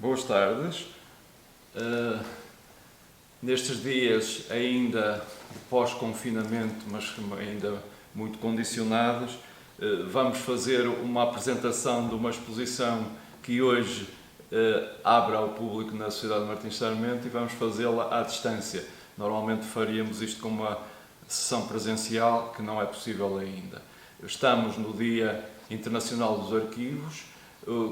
Boas tardes. Nestes dias ainda de pós-confinamento, mas ainda muito condicionados, vamos fazer uma apresentação de uma exposição que hoje abre ao público na Sociedade Martins Sarmento e vamos fazê-la à distância. Normalmente faríamos isto com uma sessão presencial, que não é possível ainda. Estamos no Dia Internacional dos Arquivos,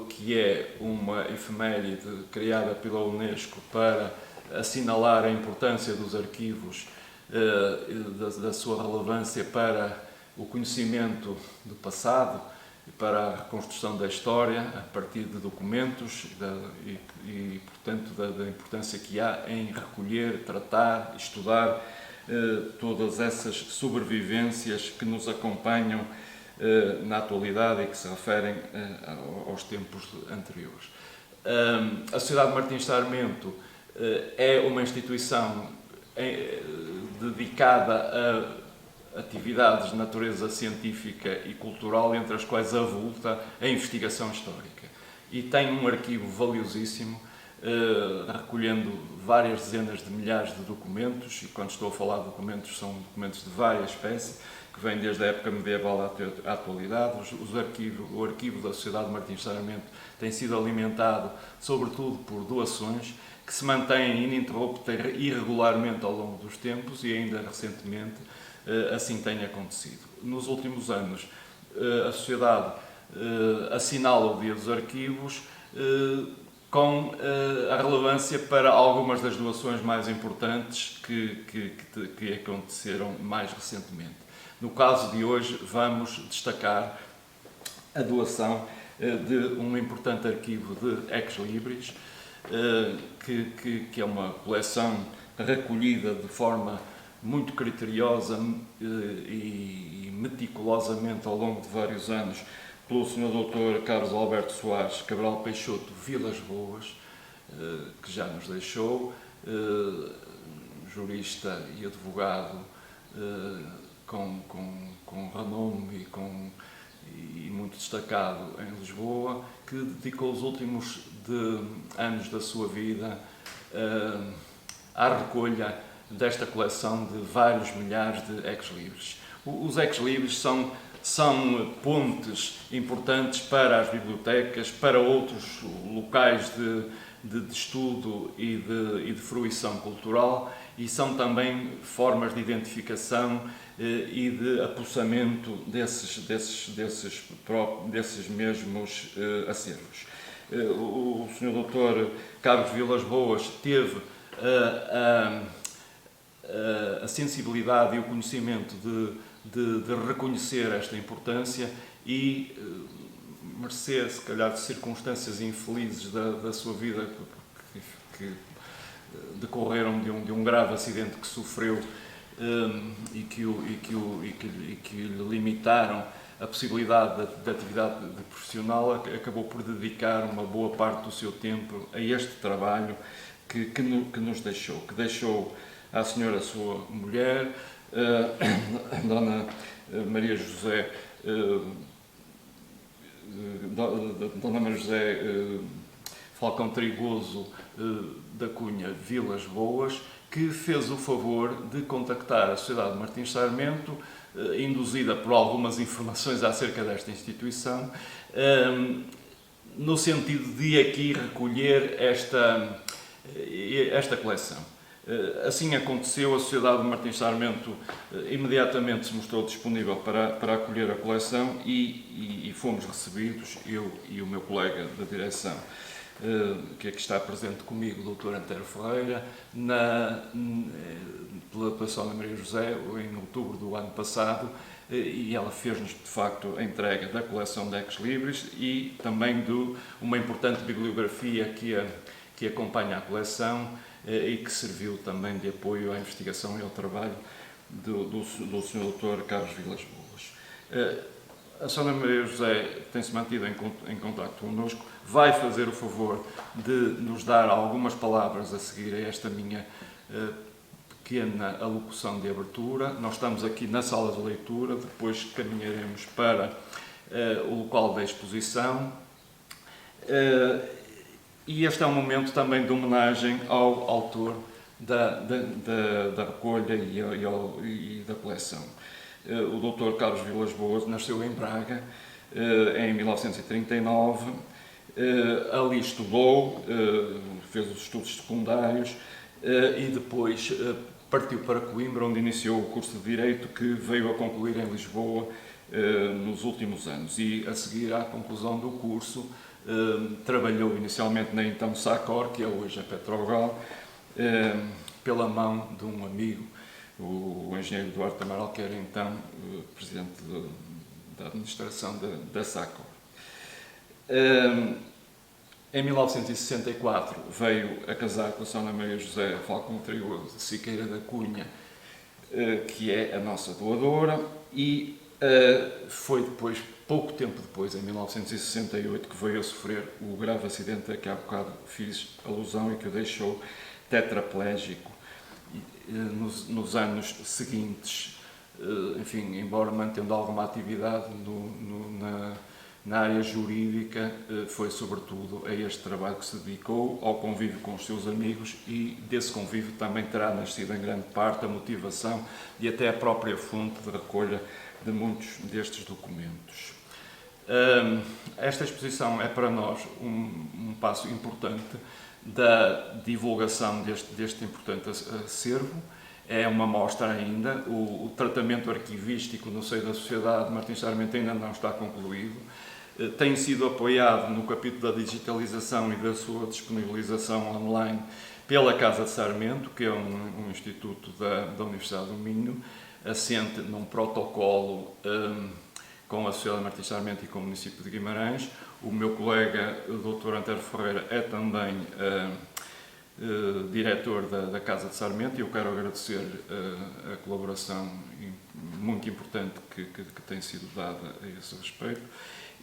que é uma efeméride criada pela Unesco para assinalar a importância dos arquivos, da sua relevância para o conhecimento do passado e para a reconstrução da história a partir de documentos e portanto, da importância que há em recolher, tratar, estudar todas essas sobrevivências que nos acompanham na atualidade e que se referem aos tempos anteriores. A Sociedade Martins Sarmento é uma instituição dedicada a atividades de natureza científica e cultural, entre as quais avulta a investigação histórica. E tem um arquivo valiosíssimo, recolhendo várias dezenas de milhares de documentos, e quando estou a falar de documentos, são documentos de várias espécies, que vêm desde a época medieval à atualidade. O arquivo da Sociedade Martins Sarmento tem sido alimentado, sobretudo, por doações, que se mantêm ininterrupta e regularmente ao longo dos tempos, e ainda recentemente assim tem acontecido. Nos últimos anos, a Sociedade assinala o Dia dos Arquivos com a relevância para algumas das doações mais importantes que aconteceram mais recentemente. No caso de hoje, vamos destacar a doação de um importante arquivo de Ex Libris, que é uma coleção recolhida de forma muito criteriosa e meticulosamente ao longo de vários anos pelo Sr. Dr. Carlos Alberto Soares Cabral Peixoto Vilas Boas, que já nos deixou, jurista e advogado com renome e muito destacado em Lisboa, que dedicou os últimos anos da sua vida à recolha desta coleção de vários milhares de ex-libris. Os ex-libris são pontes importantes para as bibliotecas, para outros locais de estudo e de fruição cultural, e são também formas de identificação e de apossamento desses mesmos acervos. O Sr. Dr. Carlos Vilas Boas teve a sensibilidade e o conhecimento de reconhecer esta importância e mercê, se calhar, de circunstâncias infelizes da sua vida que decorreram de um grave acidente que sofreu e que lhe limitaram a possibilidade de atividade profissional, acabou por dedicar uma boa parte do seu tempo a este trabalho que nos deixou, à senhora sua mulher, Dona Maria José Falcão Trigoso da Cunha Vilas Boas, que fez o favor de contactar a Sociedade Martins Sarmento, induzida por algumas informações acerca desta instituição, no sentido de aqui recolher esta coleção. Assim aconteceu, a Sociedade Martins Sarmento imediatamente se mostrou disponível para acolher a coleção e fomos recebidos, eu e o meu colega da direção, que aqui está presente comigo, o Dr. Antero Ferreira, pela Sra. Maria José, em outubro do ano passado, e ela fez-nos, de facto, a entrega da coleção de Ex Libris e também de uma importante bibliografia que acompanha a coleção e que serviu também de apoio à investigação e ao trabalho do Sr. Dr. Carlos Vilas Boas. A Sra. Maria José tem-se mantido em contacto connosco, vai fazer o favor de nos dar algumas palavras a seguir a esta minha pequena alocução de abertura. Nós estamos aqui na sala de leitura, depois caminharemos para o local da exposição E este é um momento também de homenagem ao autor da recolha e da coleção. O Dr. Carlos Vilas Boas nasceu em Braga em 1939, ali estudou, fez os estudos secundários e depois partiu para Coimbra, onde iniciou o curso de Direito, que veio a concluir em Lisboa nos últimos anos. E a seguir à conclusão do curso, trabalhou inicialmente na então SACOR, que é hoje a Petrogal, pela mão de um amigo, o engenheiro Duarte Amaral, que era então presidente da administração da SACOR. Em 1964 veio a casar com a Sra. Maria José Falcão Trigoso de Siqueira da Cunha, que é a nossa doadora, e foi depois, pouco tempo depois, em 1968, que veio a sofrer o grave acidente a que há bocado fiz alusão e que o deixou tetraplégico. Nos anos seguintes, enfim, embora mantendo alguma atividade na área jurídica, foi sobretudo a este trabalho que se dedicou, ao convívio com os seus amigos, e desse convívio também terá nascido em grande parte a motivação e até a própria fonte de recolha de muitos destes documentos. Esta exposição é para nós um passo importante da divulgação deste importante acervo. É uma mostra ainda, o tratamento arquivístico no seio da Sociedade Martins Sarmento ainda não está concluído. Tem sido apoiado no capítulo da digitalização e da sua disponibilização online pela Casa de Sarmento, que é um instituto da Universidade do Minho, assente num protocolo com a Sociedade Martins Sarmento e com o município de Guimarães. O meu colega, o Dr. Antero Ferreira, é também diretor da Casa de Sarmento, e eu quero agradecer a colaboração muito importante que tem sido dada a esse respeito.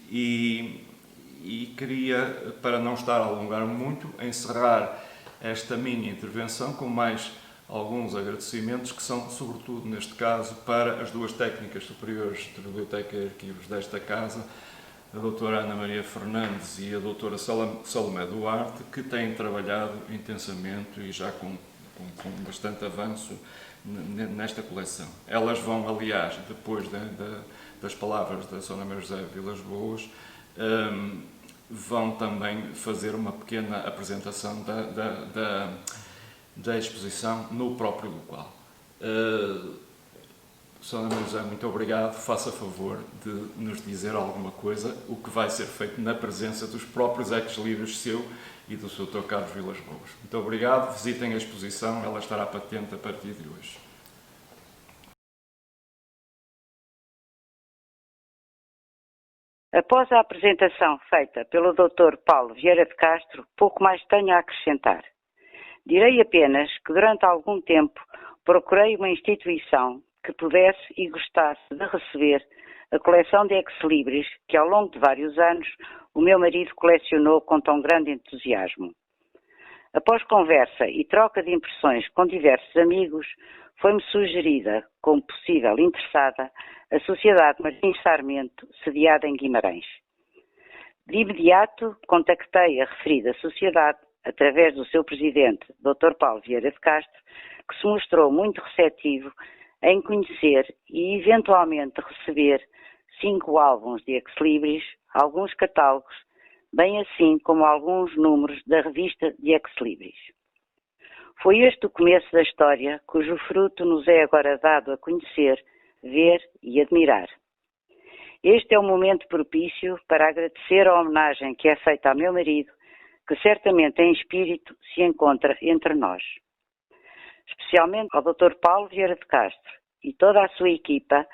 E queria, para não estar a alongar muito, encerrar esta minha intervenção com mais alguns agradecimentos, que são, sobretudo neste caso, para as duas técnicas superiores de Biblioteca e Arquivos desta Casa, a doutora Ana Maria Fernandes e a doutora Salomé Duarte, que têm trabalhado intensamente e já com bastante avanço nesta coleção. Elas vão, aliás, depois das palavras da Sra. Maria José Vilas Boas, vão também fazer uma pequena apresentação da exposição no próprio local. Sra. Maria José, muito obrigado. Faça favor de nos dizer alguma coisa, o que vai ser feito na presença dos próprios ex-libris seu e do Sr. Carlos Vilas Boas. Muito obrigado. Visitem a exposição, ela estará patente a partir de hoje. Após a apresentação feita pelo Dr. Paulo Vieira de Castro, pouco mais tenho a acrescentar. Direi apenas que durante algum tempo procurei uma instituição que pudesse e gostasse de receber a coleção de ex-libris que ao longo de vários anos o meu marido colecionou com tão grande entusiasmo. Após conversa e troca de impressões com diversos amigos, foi-me sugerida, como possível interessada, a Sociedade Martins Sarmento, sediada em Guimarães. De imediato, contactei a referida sociedade através do seu presidente, Dr. Paulo Vieira de Castro, que se mostrou muito receptivo em conhecer e, eventualmente, receber 5 álbuns de ex-libris, alguns catálogos, bem assim como alguns números da revista de ex-libris. Foi este o começo da história, cujo fruto nos é agora dado a conhecer, ver e admirar. Este é o momento propício para agradecer a homenagem que é feita ao meu marido, que certamente em espírito se encontra entre nós. Especialmente ao Dr. Paulo Vieira de Castro e toda a sua equipa,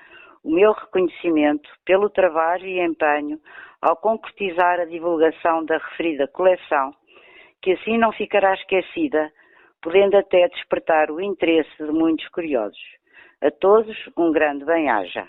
o meu reconhecimento pelo trabalho e empenho ao concretizar a divulgação da referida coleção, que assim não ficará esquecida, podendo até despertar o interesse de muitos curiosos. A todos, um grande bem-aja.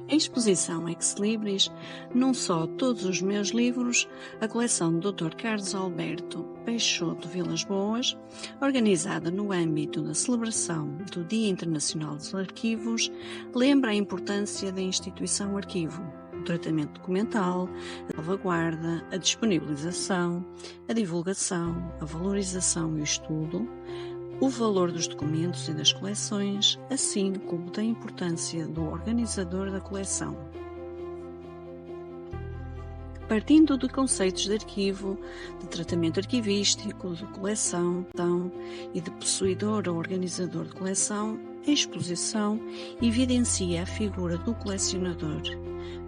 A exposição Ex Libris, não só todos os meus livros, a coleção do Dr. Carlos Alberto Peixoto Vilas Boas, organizada no âmbito da celebração do Dia Internacional dos Arquivos, lembra a importância da instituição arquivo, o tratamento documental, a salvaguarda, a disponibilização, a divulgação, a valorização e o estudo, o valor dos documentos e das coleções, assim como da importância do organizador da coleção. Partindo de conceitos de arquivo, de tratamento arquivístico, de coleção e de possuidor ou organizador de coleção, a exposição evidencia a figura do colecionador,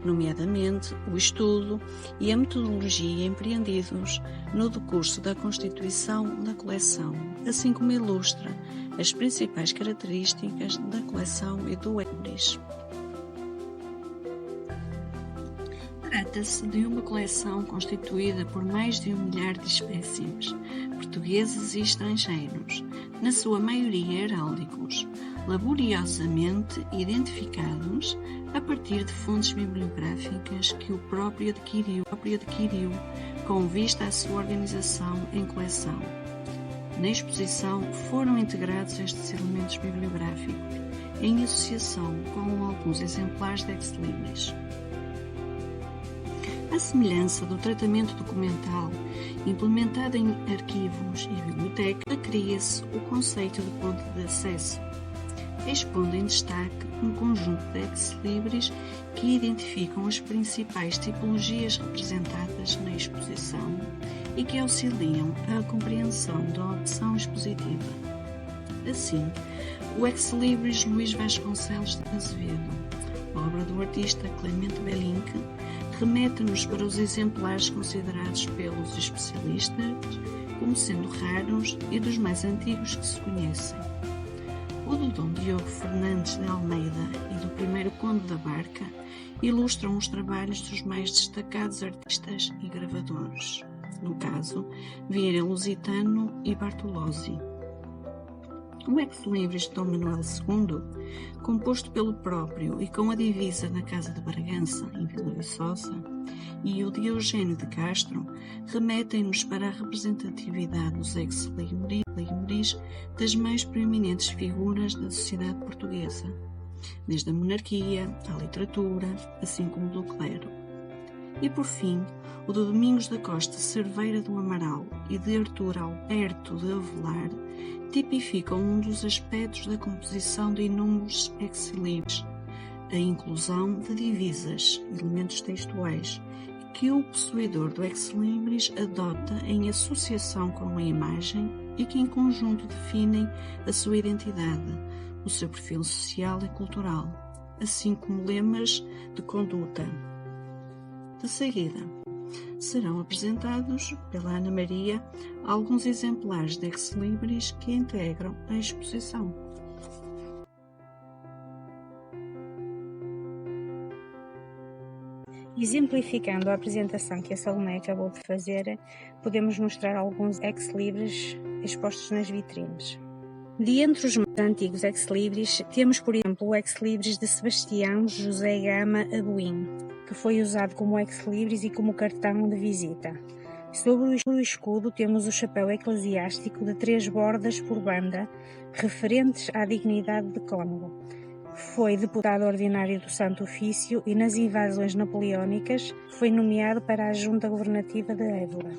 nomeadamente o estudo e a metodologia empreendidos no decurso da constituição da coleção, assim como ilustra as principais características da coleção e do Libris. Trata-se de uma coleção constituída por mais de 1 milhar de espécimes, portugueses e estrangeiros, na sua maioria heráldicos, laboriosamente identificados a partir de fontes bibliográficas que o próprio adquiriu com vista à sua organização em coleção. Na exposição foram integrados estes elementos bibliográficos em associação com alguns exemplares de Ex Libris. À semelhança do tratamento documental implementado em arquivos e bibliotecas, cria-se o conceito de ponto de acesso, expondo em destaque um conjunto de Ex Libris que identificam as principais tipologias representadas na exposição e que auxiliam à compreensão da opção expositiva. Assim, o Ex Libris Luís Vasconcelos de Azevedo, obra do artista Clemente Bellinck, remete-nos para os exemplares considerados pelos especialistas como sendo raros e dos mais antigos que se conhecem. O do Dom Diogo Fernandes de Almeida e do primeiro Conde da Barca ilustram os trabalhos dos mais destacados artistas e gravadores, no caso, Vieira Lusitano e Bartolozzi. O Ex Libris de Dom Manuel II, composto pelo próprio e com a divisa da Casa de Bragança, em Vila Viçosa, e o de Eugênio de Castro, remetem-nos para a representatividade dos Ex Libris das mais proeminentes figuras da sociedade portuguesa, desde a monarquia à literatura, assim como do clero. E, por fim, o de Domingos da Costa Cerveira do Amaral e de Artur Alberto de Avelar tipificam um dos aspectos da composição de inúmeros Ex Libris, a inclusão de divisas, elementos textuais, que o possuidor do Ex Libris adota em associação com a imagem e que em conjunto definem a sua identidade, o seu perfil social e cultural, assim como lemas de conduta. De seguida, serão apresentados pela Ana Maria alguns exemplares de Ex Libris que integram a exposição. Exemplificando a apresentação que a Salomé acabou de fazer, podemos mostrar alguns Ex Libris expostos nas vitrines. De entre os mais antigos Ex Libris, temos, por exemplo, o Ex Libris de Sebastião José Gama Abuim, que foi usado como Ex Libris e como cartão de visita. Sobre o escudo temos o chapéu eclesiástico de 3 bordas por banda, referentes à dignidade de cônego. Foi deputado ordinário do Santo Ofício e nas invasões napoleónicas foi nomeado para a Junta Governativa de Évora.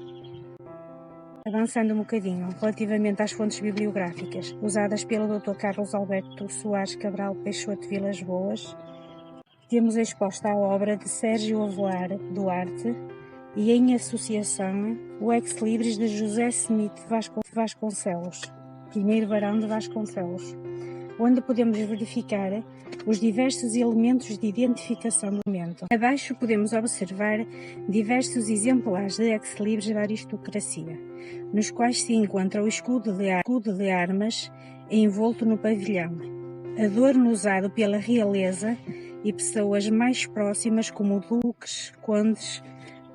Avançando um bocadinho, relativamente às fontes bibliográficas usadas pelo Dr. Carlos Alberto Soares Cabral Peixoto Vilas Boas, temos exposta a obra de Sérgio Avelar Duarte e, em associação, o Ex Libris de José Smith Vasconcelos, primeiro barão de Vasconcelos, onde podemos verificar os diversos elementos de identificação do documento. Abaixo podemos observar diversos exemplares de Ex Libris da aristocracia, nos quais se encontra o escudo de armas envolto no pavilhão, adorno usado pela realeza e pessoas mais próximas como duques, condes,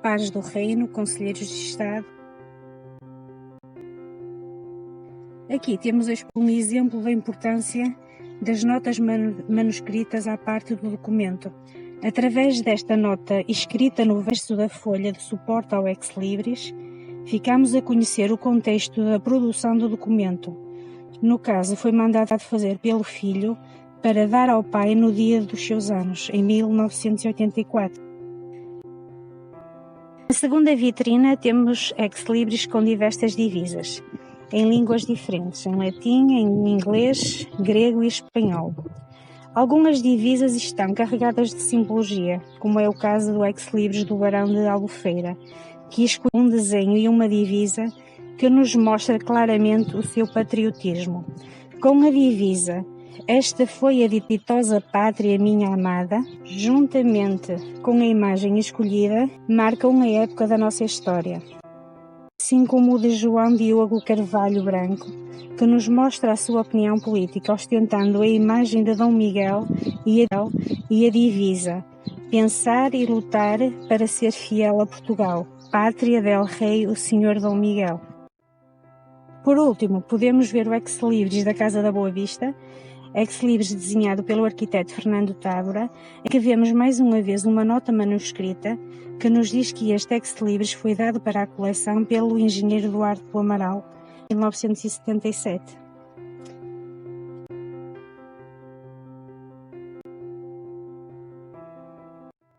pares do reino, conselheiros de Estado. Aqui temos um exemplo da importância das notas manuscritas à parte do documento, Através desta nota escrita no verso da folha de suporte ao Ex Libris, ficamos a conhecer o contexto da produção do documento. No caso, foi mandado fazer pelo filho para dar ao pai no dia dos seus anos, em 1984. Na segunda vitrina temos Ex Libris com diversas divisas, em línguas diferentes, em latim, em inglês, grego e espanhol. Algumas divisas estão carregadas de simbologia, como é o caso do Ex Libris do Barão de Albufeira, que escolhe um desenho e uma divisa que nos mostra claramente o seu patriotismo. Com a divisa "Esta foi a ditosa pátria minha amada", juntamente com a imagem escolhida, marcam a época da nossa história. Assim como o de João Diogo Carvalho Branco, que nos mostra a sua opinião política ostentando a imagem de Dom Miguel e a divisa "Pensar e lutar para ser fiel a Portugal, pátria del rei o Senhor Dom Miguel". Por último, podemos ver o Ex Libris da Casa da Boa Vista, Ex Libris desenhado pelo arquiteto Fernando Távora, em que vemos mais uma vez uma nota manuscrita que nos diz que este Ex Libris foi dado para a coleção pelo engenheiro Duarte do Amaral, em 1977.